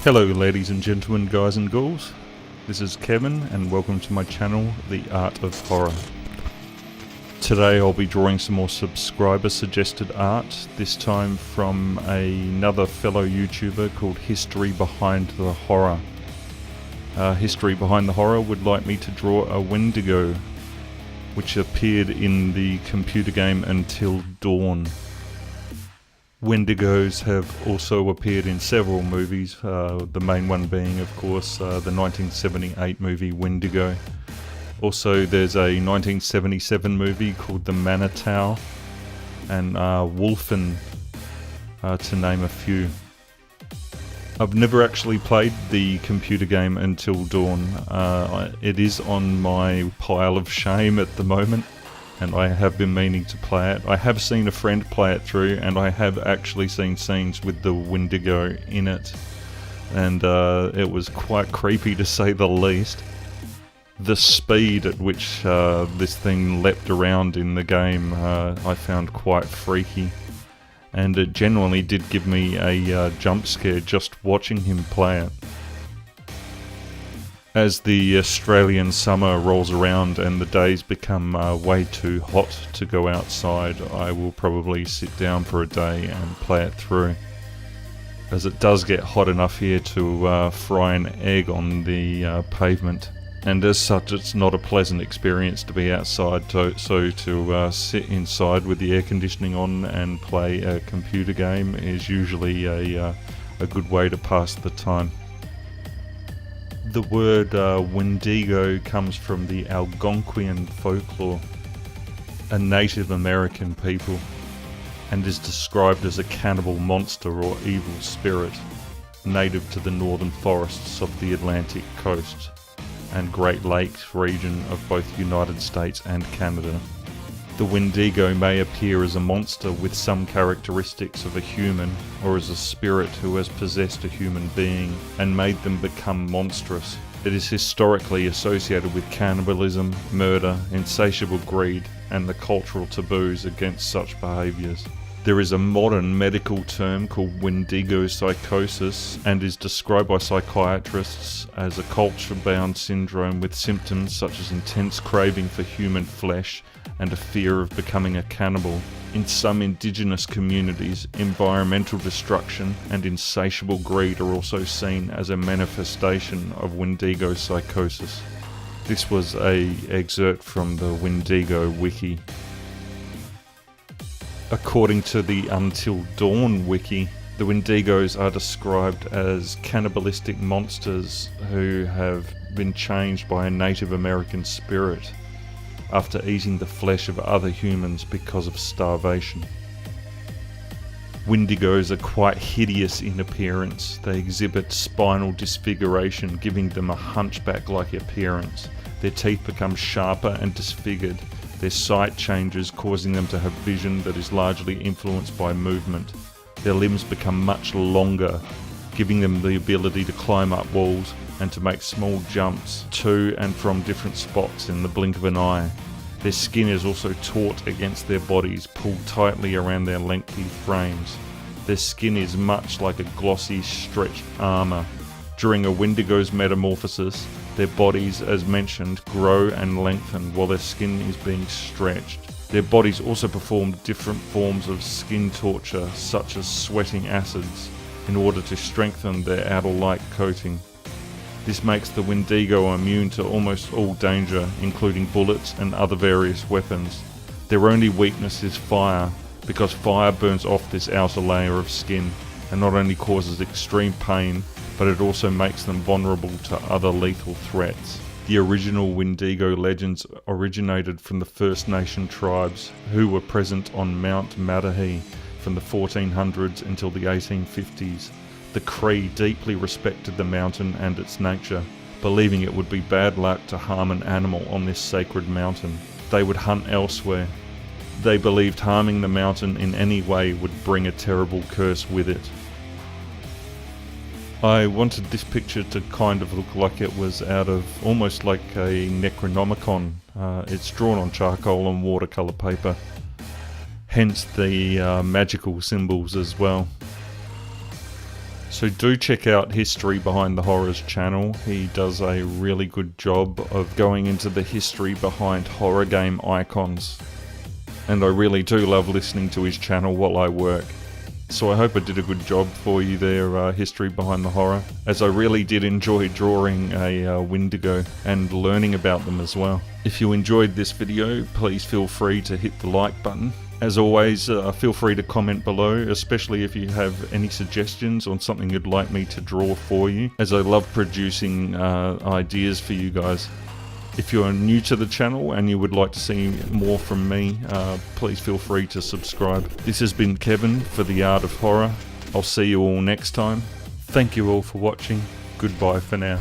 Hello ladies and gentlemen, guys and ghouls. This is Kevin and welcome to my channel, The Art of Horror. Today I'll be drawing some more subscriber suggested art, this time from another fellow YouTuber called History Behind the Horror. History Behind the Horror would like me to draw a Wendigo, which appeared in the computer game Until Dawn. Wendigos have also appeared in several movies, the main one being, of course, the 1978 movie Wendigo. Also, there's a 1977 movie called The Manitou, and Wolfen, to name a few. I've never actually played the computer game Until Dawn. It is on my pile of shame at the moment, and I have been meaning to play it. I have seen a friend play it through, and I have actually seen scenes with the Wendigo in it, and it was quite creepy to say the least. The speed at which this thing leapt around in the game I found quite freaky, and it genuinely did give me a jump scare just watching him play it. As the Australian summer rolls around and the days become way too hot to go outside, I will probably sit down for a day and play it through, as it does get hot enough here to fry an egg on the pavement, and as such it's not a pleasant experience to be outside, so to sit inside with the air conditioning on and play a computer game is usually a good way to pass the time. The word Wendigo comes from the Algonquian folklore, a Native American people, and is described as a cannibal monster or evil spirit, native to the northern forests of the Atlantic coast and Great Lakes region of both United States and Canada. The Wendigo may appear as a monster with some characteristics of a human, or as a spirit who has possessed a human being and made them become monstrous. It is historically associated with cannibalism, murder, insatiable greed, and the cultural taboos against such behaviours. There is a modern medical term called Wendigo psychosis, and is described by psychiatrists as a culture-bound syndrome with symptoms such as intense craving for human flesh and a fear of becoming a cannibal. In some indigenous communities, environmental destruction and insatiable greed are also seen as a manifestation of Wendigo psychosis. This was an excerpt from the Wendigo wiki. According to the Until Dawn wiki, the Wendigos are described as cannibalistic monsters who have been changed by a Native American spirit after eating the flesh of other humans because of starvation. Wendigos are quite hideous in appearance. They exhibit spinal disfiguration, giving them a hunchback-like appearance. Their teeth become sharper and disfigured. Their sight changes, causing them to have vision that is largely influenced by movement. Their limbs become much longer, giving them the ability to climb up walls and to make small jumps to and from different spots in the blink of an eye. Their skin is also taut against their bodies, pulled tightly around their lengthy frames. Their skin is much like a glossy, stretched armour. During a Wendigo's metamorphosis, their bodies, as mentioned, grow and lengthen while their skin is being stretched. Their bodies also perform different forms of skin torture, such as sweating acids, in order to strengthen their outer-like coating. This makes the Wendigo immune to almost all danger, including bullets and other various weapons. Their only weakness is fire, because fire burns off this outer layer of skin, and not only causes extreme pain, but it also makes them vulnerable to other lethal threats. The original Wendigo legends originated from the First Nation tribes who were present on Mount Madahi from the 1400s until the 1850s. The Cree deeply respected the mountain and its nature, believing it would be bad luck to harm an animal on this sacred mountain. They would hunt elsewhere. They believed harming the mountain in any way would bring a terrible curse with it. I wanted this picture to kind of look like it was out of almost like a Necronomicon. It's drawn on charcoal and watercolour paper, hence the magical symbols as well. So do check out History Behind the Horrors channel. He does a really good job of going into the history behind horror game icons. And I really do love listening to his channel while I work. So I hope I did a good job for you there, History Behind the Horror, as I really did enjoy drawing a Wendigo and learning about them as well. If you enjoyed this video, please feel free to hit the like button. As always, feel free to comment below, especially if you have any suggestions on something you'd like me to draw for you, as I love producing ideas for you guys. If you're new to the channel and you would like to see more from me, please feel free to subscribe. This has been Kevin for The Art of Horror. I'll see you all next time. Thank you all for watching. Goodbye for now.